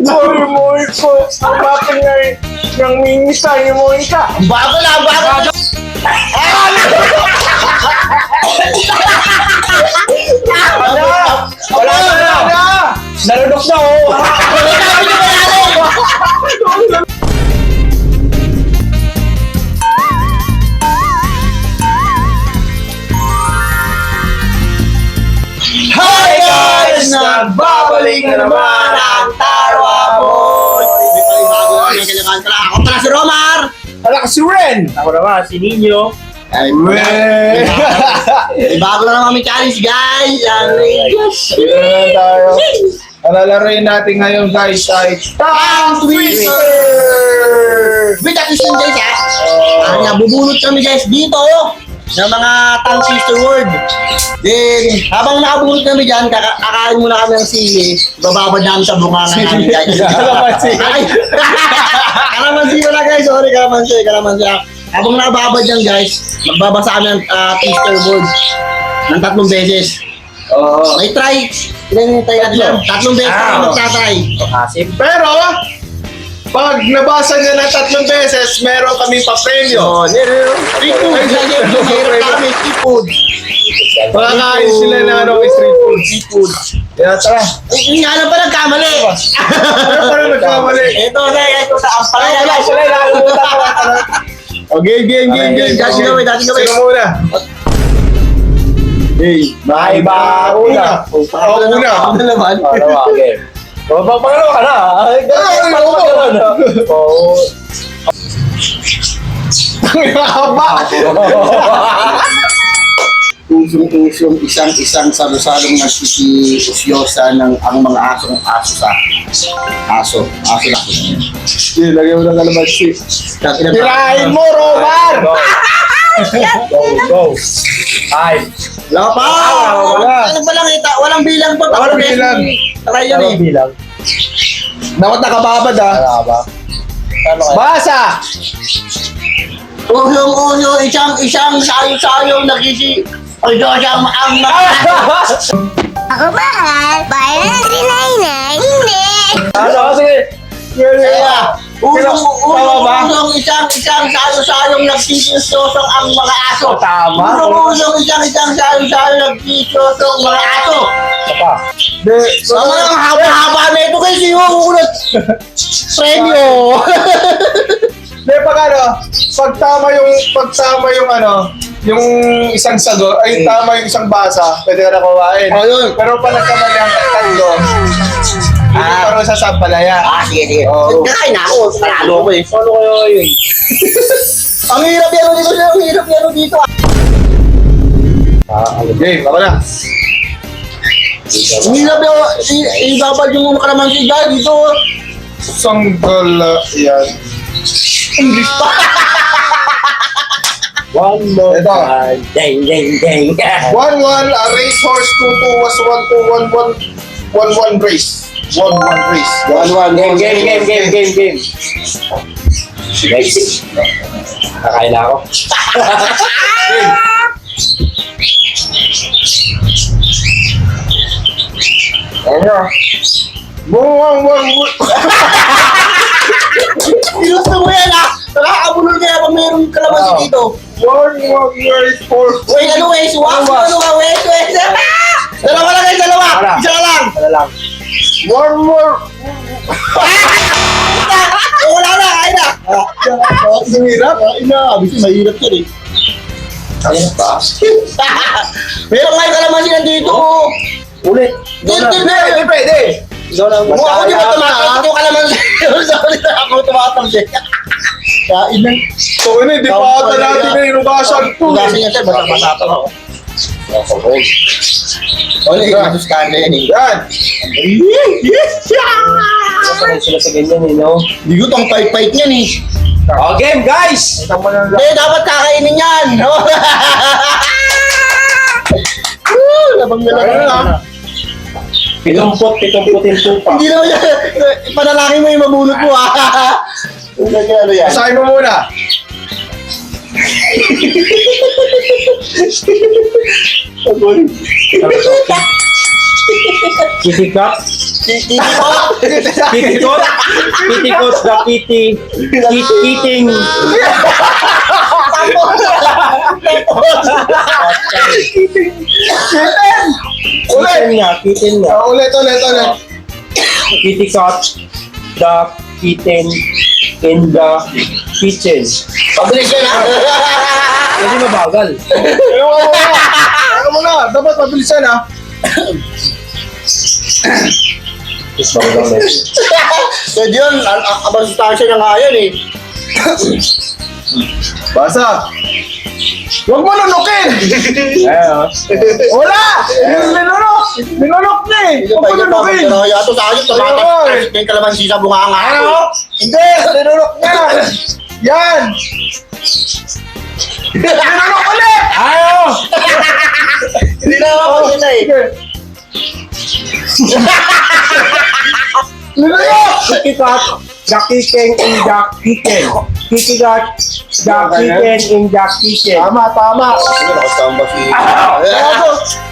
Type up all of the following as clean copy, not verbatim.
Moy ko. Bakit nga ng minisa yung mo ka? Bago lang, bago. Wala na! Narunok na oh! Hi guys! Nagbabalik na naman ang Tarwa Boy! May palibago na yung kanyang kanta. Ako pala si Romar! Wala ka si Ren! Ako naman, si Nino. Ay, bago na naman kami challenge guys! Dito na tayo. Ang lalaroin natin ngayon guys ay Tongue Twister! With the question guys ha? Bubulot kami guys dito ng mga tongue twister word. Then, habang nakabulot kami dyan, kakain muna kami ng sili. Bababad namin sa bunganga namin guys. Kalamansi. Ay! Kalamansi wala guys, sorry kalamansi. Habang nakababad dyan guys, magbabasa kami ng twister word ng 3 beses. Oo. May try. Ilan yung try natin yan? 3 beses tayo magtatry. Asim. Pero, pag nabasa niya ng 3 beses, meron kami pa-premyo. Street food. Mahirap kami, street food. Makakain sila ng street food. Seafood. Kaya tara. Yung nga lang pa nagkamali. Ano pa rin nagkamali? Ito sa ang palaya. O, game. Dati gawin. Sino muna? Hey, may ba una? Ako muna. Ano naman? Okay. Pangalawa ka na. Oo. Usong-usong isang salo-salong nagsisiyosyosa ng ang mga aso sa aso lang. Sige, lagyan mo ng kalamansi. Tirahin mo, Romar! Go. Time. Wala pa! Wala. Ano pa lang ita? Walang bilang pa. Walang bilang. Try yan eh. bilang? Dapat nakababad ah. Wala ba? Ano kaya? Basa! Usong-usong isang sayo-sayong ang mga aso. Ako ba? Bayan si Nainay? Hindi. Ano? Sige. Kaya, Tama ba? usong isang sayo-sayong nagsisiyosong ang mga aso. Tama. Usong isang sayo-sayong nagsisiyosong mga aso. Apa? Ang mga haba-haba na ito kasi yung premyo. Hindi, pag tama yung yung isang sagot, ay tama yung isang basa, pwede ka na kumain. Ayun. Pero pag nagkamali ang tatlo, hindi pa rin sa sampalaya. Sige. Oo. Kakain na ako. Panalo ko eh. Ano kaya yun? Ang hirap yan dito. Game, ako na. Ang hirap yan. Ibabad yung mga kalamansi dyan dito. Sanggol, yan. English pa. One more Ito. time. Deng. 1-1, a racehorse, 2-2 was 1-2, 1-1 race. 1-1 race. Game. Next. Kakain na ako. Ano? Buwang. Ginusto mo yan ah. Nakakabulol kaya pag mayroong kalamansi dito. 1-1 racehorse. Wait, ano eh? Swak? Ano ka? Wait. Dalawa lang guys, dalawa. Wala. Isa na lang. Ano lang? 1 more. Wala na, kain na. Ang hirap. Kain na. Bisa mahirap yan eh. Ano ba? Meron nga yung kalamansi nandito. Ulit. Hindi pwede. Ikaw lang. Kung ako di ba tumatang yung kalamansi? Sorry na ako tumatang siya. Kain na. So, hindi pa ata natin na inubasan to. Kasi nga sir, basta ako. Wala yung masustansya yan eh. Yan. Sanay sila sa ganyan eh, no? Hindi ko tong fight niyan eh. Oh, game, guys! Hindi, dapat kakainin yan. Labang na. Pitumput-putin tupa. Hindi naman yan. Panalangin mo yung mabunot mo ha. Ano yan? Basahin mo muna. Kitikap. Titikot. Kitikot. Kitikot the kitty. Eating. Kitten! Ulit! Kitten niya. Ulit. Kitikot the kitten in the kitchen. Pabilis yan ha. Hindi mabagal. Ano mo na, dapat mabilisan ha. Mas mabagal na. Pwede yun, abang sustansya na nga yan eh. Basa. Huwag mo nunukin! Ayan, Wala! Minunok na eh! Huwag mo nunukin! Pero yato sa ayot, tumatas yung kalamansi sa bunganga. Ano? Hindi! Minunok na! Yan! Minunok ulit! Ayaw! Hindi na ako sila eh. Minunok! Kitikot the kitten in the kitchen. Kitikot the kitten in the kitchen. Tama! Gago!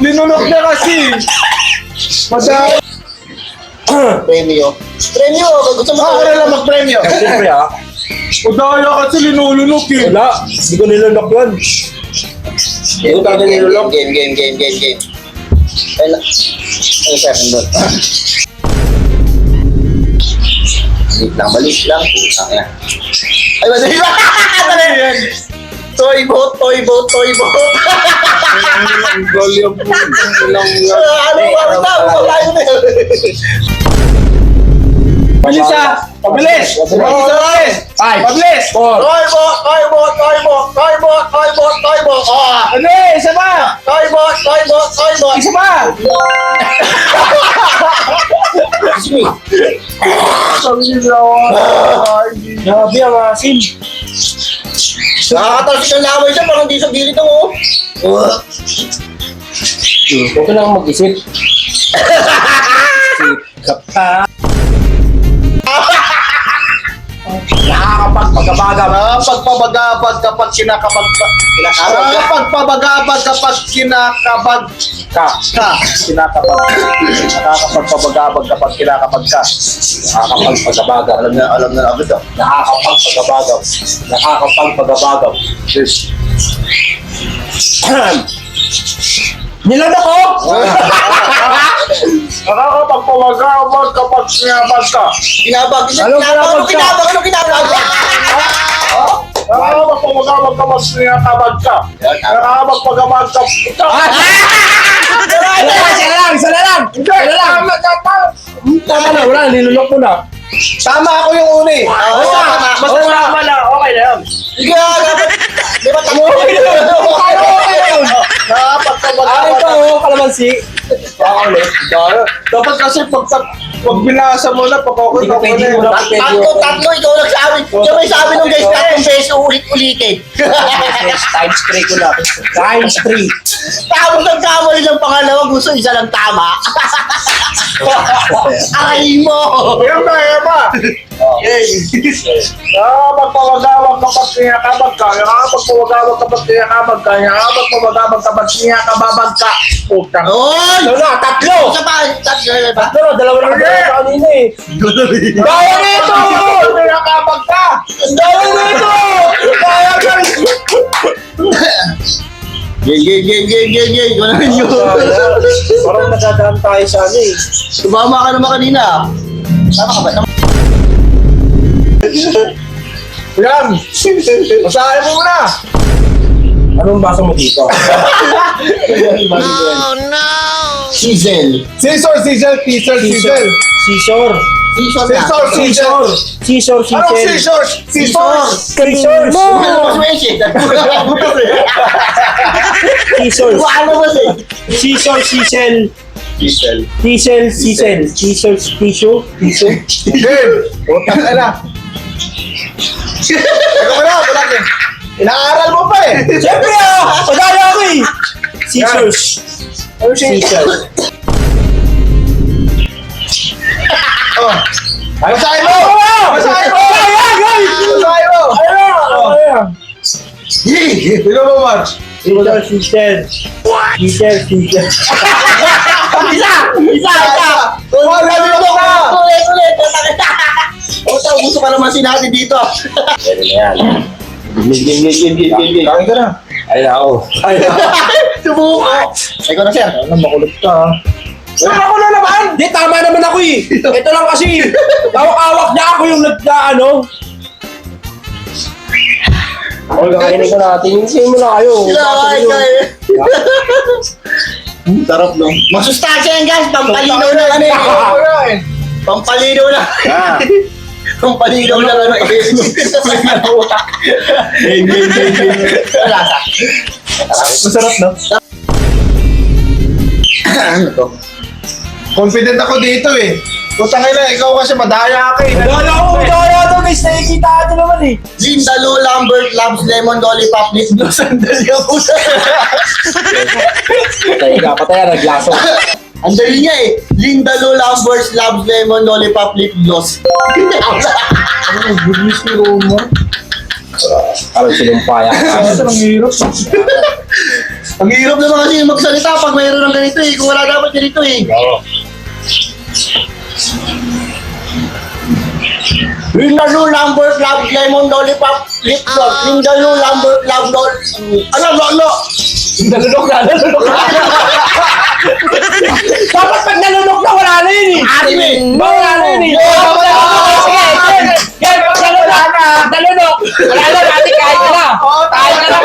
Minunok na kasi! Madami! Premyo. Premyo, gusto mo Ako na lang mag-premyo! Siyempre ah. Udaya kasi linulunok eh! Wala. Hindi ko nilunok yun. Hindi ko talaga nilunok. Game. Ay, sir, nandun. Balis lang. Putang ina. Ay, madali lang. Toy boat. Ang gali ang puto lang yan. Ano ba? Tayo na yun. Bilis ha! Pabilis! Pabilis! Pabilis! Toy boat. Ah! Ano eh? Isa pa! Toy boat. Isa pa! Grabe ang asin. Nakakatalsik ang laway siya, parang di sa gilid ng oh. Huwag ka lang mag-isip. Kapag nakakapagpagabagab. Nakapagpabagabag kapag Nakakapagpabagabag kapag kinakabag Ka. Nakakapagpabagabag kapag kinakabag ka. Nakakapagpagabagab. Alam na agad ah. Nakakapagpagabagab. Nakakapagpagabagab. Nilunok ko! Nakakapagpabagabag kapag kinakabag ka. Kinabag. Ano kinabag? Ano kinabag? Nakakapagpabagabag kapag kinakabag ka. Nakakapagpabagabag ka. Isa na lang! Tama na, wala. Nilunok mo na. Tama ako yung una eh. Basta tama na. Okay na yun. Sige, dapat. Di ba tamo? Okay na yun. Nakakapagpabagabag Ito, ka. kalamansi. Dapat kasi pag binasa mo na, Hindi ko pwede mo na Tatlo, ikaw nagsabi. Siya may sabi nung guys, tatlong beses ulit-ulitin. Times 3 ko lang. Times 3. Tapos ang kamali ng pangalawa, gusto isa lang tama. Aray mo! Yung ba? Nakakapagpabagabag kapag kinakabag ka. Nakakapagpabagabag kapag kinakabag ka. Nakakapagpabagabag kapag kinakababag ka. Putang. Oy! Ano na? Tatlo! Isa pa, tatlo na ba? Tatlo na, dalawa lang Okay. ako kanina eh. Kaya nito! Kinakabag ka. Kaya nito! Kaya guys! Game. Gano'n yun. Parang nagdadaan tayo sa ano eh. Tumama ka naman kanina. Tama ka ba? Yan. Masahin mo muna. Anong basa mo dito? Sizzle. Scissor. Scissor. Scissor. Anong scissor? Scissor. Ano ba siya? Scissor. Ano ba siya? Scissor. Tissue. Game. Putang ina. Teka mo na, bulak eh. Inaaral mo pa eh. Siyempre ah! Pagaya ako eh! Scissors. Ano siya? Scissors. Oh. Masahin mo! Masahin mo! Guys! Masahin mo! Ayan! Sino mo, March? Scissors. Isa! Wala din ako na! Ulit! Utang, gusto ka naman sinati dito. Pwede na yan. Game. Kain ka na. Ayun na ako. Subuko! Ikaw na, sir. Ano, makulit ka ha. Saan ako na naman? Di, tama naman ako eh. Ito lang kasi, awak-awak niya ako yung nagka-ano. Ako, kakainin ko natin. Hintayin mo na kayo. Sarap, no? Masustansya yan, guys. Pampalinaw na ano eh. Pampalinaw na. Pampalinaw na ano eh. Lasa. Masarap, no? Ano to? Confident ako dito eh. Putang ina, ikaw kasi madaya ka eh. Daya to guys. Nakikita ka naman eh. Lindalo Lambert loves lemon lollipop lip gloss. Sandali ang pusa. Patay ka, naglaso. Ang dali niya eh. Lindalo Lambert loves lemon lollipop lip gloss. Ano, goodness ni Roma. Parang sinumpaya ka. Ang hirap. Ang hirap naman kasi magsalita pag mayroon ng ganito eh. Kung wala dapat ganito eh. Oo. Lindalo Lambert loves lemon lollipop lip gloss. Lindalo Lambert loves Ano? Nalunok na. Dapat pag nalunok na, wala na yun eh. Anim eh. Wala na yun eh. Sige. Pag nalunok, wala na, natin kain ka na. Kain ka na.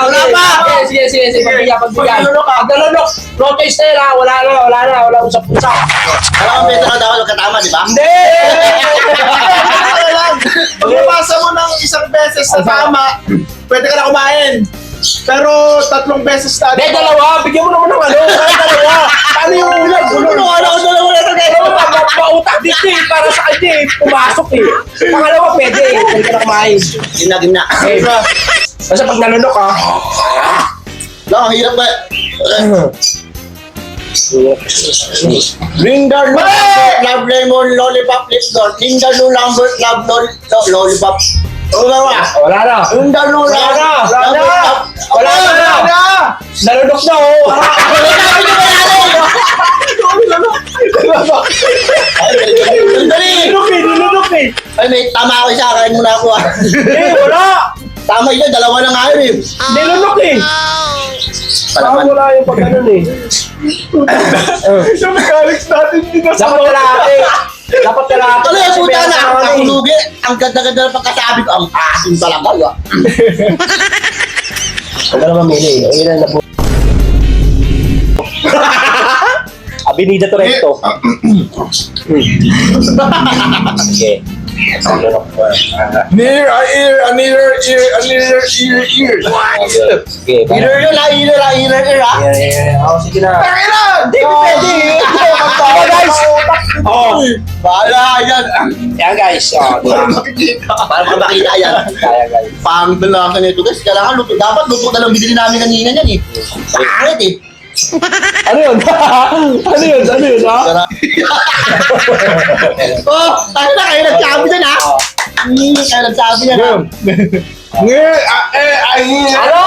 Wala pa. Sige. Pagbigyan. Pag nalunok, no choice na yun ha. Wala na. Wala usap-usap. Alam mo, beto ka dapat magkatama, di ba? Hindi! Pag nabasa mo ng isang beses na tama, pwede ka na kumain. Pero 3 beses na. Hindi, dalawa. Bigyan mo naman ng ano. Dalawa. Paano yung ulag? Dalawa na ito, guys. Mautak dito eh. Para sa kanya eh. Pumasok eh. Pangalawa pwede eh. Pwede ka na kumain. Gimna. Okay. Basta pag nalunok ha. Ang hirap ba? Lindalo love lemon lollipop lip gloss. Lindalo Lambert love lollipop. Wala na. Lindalo Wala na. Nalunok na oh. Nilunok eh. Ay, may tama ako isa. Kain muna ako ah. Wala. Tama yun. Dalawa na nga yun eh. Nilunok eh. Palaman. Wala yung pag ganun eh. Yung mechanics natin dito sa Dapat kalahati. Ano yung puta na? Ang lugi. Ang ganda-ganda ng pagkasabi ko. Ang asin talaga yun. Huwag ka na mamili. Ayun na po. Avenida Toretto. Sige. near ear. Sige. Either yun ah. Oh, sige na. Hindi pwede. Guys. Oh. Bahala yan. Yan guys. Oh, Para makakita yan. kaya guys. Pang dalakan nito guys. Kailangan luto. Dapat luto na lang binili namin kanina yan eh. Pangit eh. Ano yun? Ano yun? Ha? Oh, tayo na kayo nagsabi dyan ha. Kayo nagsabi dyan ha. Near Ano?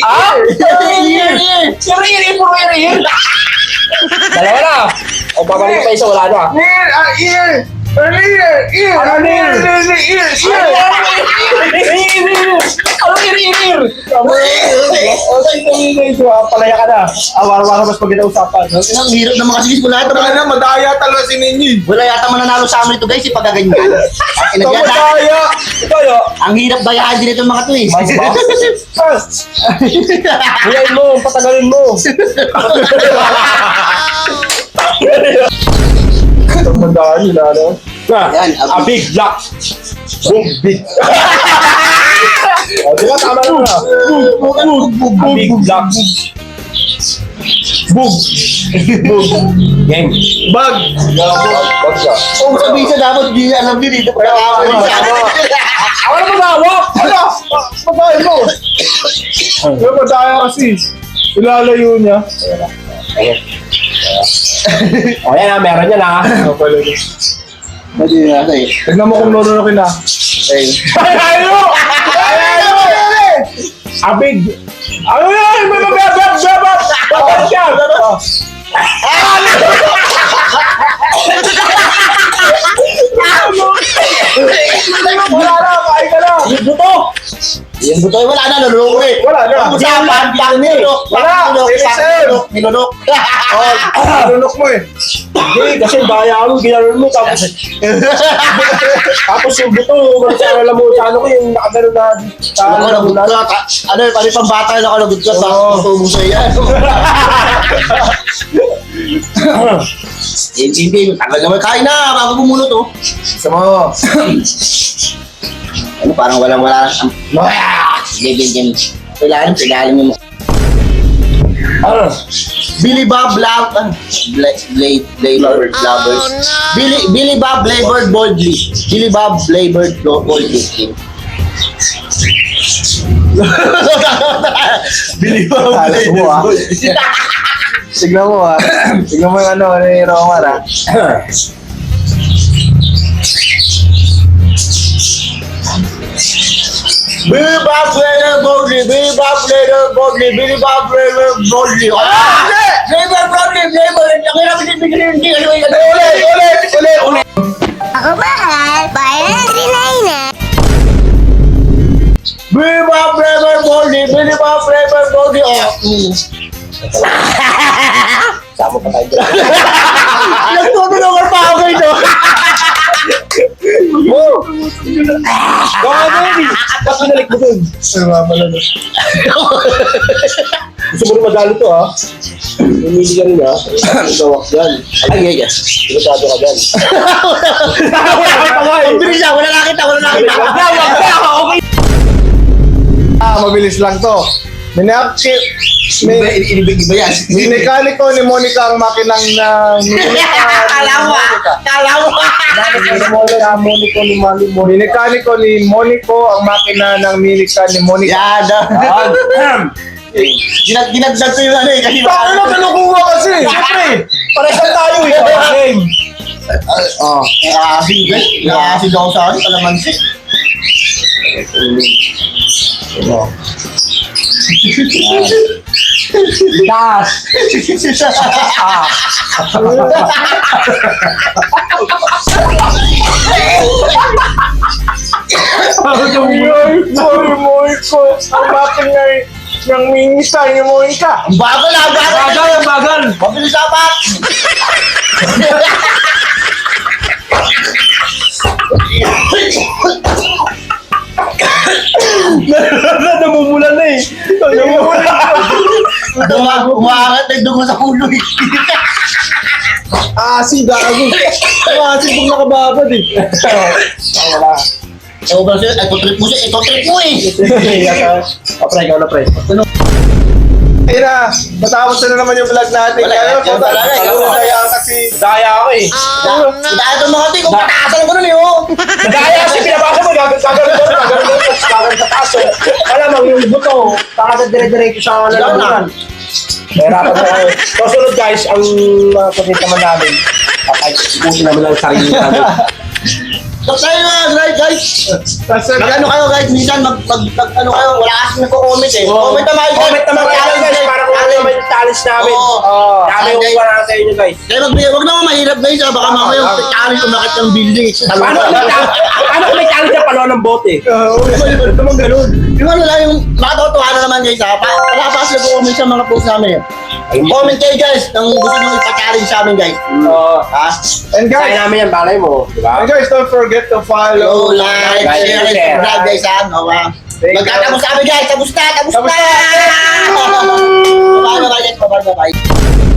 Ah? Puro ear. Dalawa na. O babalik pa isa, wala na. Ano ear? Palaya ka na. Wala mas pag usapan. Ang hirap naman kasi guys. Wala yata Wala na, madaya talaga si Ninyi. wala yata mananalo sa amin ito guys. Ipagaganyan. Madaya. Ito yo. Ang hirap bayahan din itong mga to eh. Mais ba? Buyain mo, patagalin mo. Madaya nila, no? Yan, A big black. Boom, big. O, di ba? Tama na na. A big black. Boom. Game. Bag. Wag siya. kung sabihin siya dapat hindi niya alam din dito. Ako na mag-awak. Madaya mo. Yung madaya kasi. Ilalayo niya. O yan ha, meron yan ha. Hindi na kasi. Tignan mo kung nununukin na. Ayaw! Abig! Ano yan? Babab! siya! Wala na! Kain ka na! Yung buto! Yung buto ay wala na, nalulunok eh. Wala na. Usapan, Wala. Nilunok. Lunok mo eh. Hindi, kasi baya mo, ginanon mo, tapos yung buto, magsara lang mo sa ano ko, yung nakagano na Ako, nagulat. Ano yung pari pang bata na ako nagulat. Bakit tubo sa yan? Hindi, tagal naman. Kain na, bago bumulot oh. Gusto mo. Ano, parang wala. Ganyan. Kailangan mo. Billy Bob Flavored Billy Bob Flavored Boldly. Billy Bob Flavored Boldly. Billy Bob Alas mo ah. Tignan mo ah. Tignan mo yung ano ni Romar ah. Billy Bob Flavored Boldly. Billy Bob Flavored Boldly. Billy Bob Flavored Boldly. Flavored Boldly. Flavored. Ang hirap din. Ulit. Ako mahal. Bayan 399. Billy Bob Flavored Boldly. Billy Bob Flavored Boldly. Sama pa tayo. Nagtutulungan pa ako ito. Baka baby! Ba't pinalik mo dun? Gusto mo rin madalo to ha? Umili ka rin ha? Gawak dyan. Ay. Pinatado ka dyan. Ang bilis na. Wala nakita. Wag na! Okay! Mabilis lang to. Inibig iba yan. Minikaniko ni Monica ang makinang na Minikaniko ni Monico ang makina ng minika ni Monica. Yan. Ginagdag ko yung ano eh. Kasi Bakit na kinukuha kasi? Siyempre, paresan tayo eh. Game. Nakasin ako sa akin. Kalamansi. Das! Sorry, Monica. Ang makina ng minika ni Monica. Bagal. Bagal! Mabilis dapat. Namumulan na eh! Umaangat na yung dugo sa ulo eh. Asin, gago. Asin pag nakababad eh. Wala. Ewan ba siya? Ito trip mo eh. Pre, ikaw na pre. Ayun na, matapos na naman yung vlog natin. Wala, Ngayon, kaya kasi Daya ako eh. Dahil ito mga kung pataasan ko nun eh oh. Daya kasi pinapasa mo, gagawin sa taso. Alam mo, yung buto, takasad dire-diretso sa lalamunan. Mahirapan na kayo. So, sunod guys, ang kapit naman namin, kahit buti naman ang sarili namin. Tapos tayo mga guys. Mag-ano kayo guys, minsan mag-ano kayo, wala kasi nagko-comment eh. Comment naman kayo. Comment naman kayo guys, para kung ano naman yung challenge namin. Oo. Dami yung Guys. para sa inyo guys. Kaya wag naman mahirap guys ah, baka mamaya yung challenge umakit ng building. Paano kung may challenge na palo ng bote? Ito naman ganun. Yung ano lang, yung makatotoha na naman guys ha. Wala pa kasi nag-comment sa mga post namin eh. Comment kayo guys, kung gusto nyo ipa-challenge sa amin guys. Ha? And Kaya guys, namin yan, balay mo. Diba? and guys, don't forget to follow. Like, share, and subscribe guys ha. Magkatapos sa amin guys, tapos na! Tapos na! Bye-bye guys, bye-bye.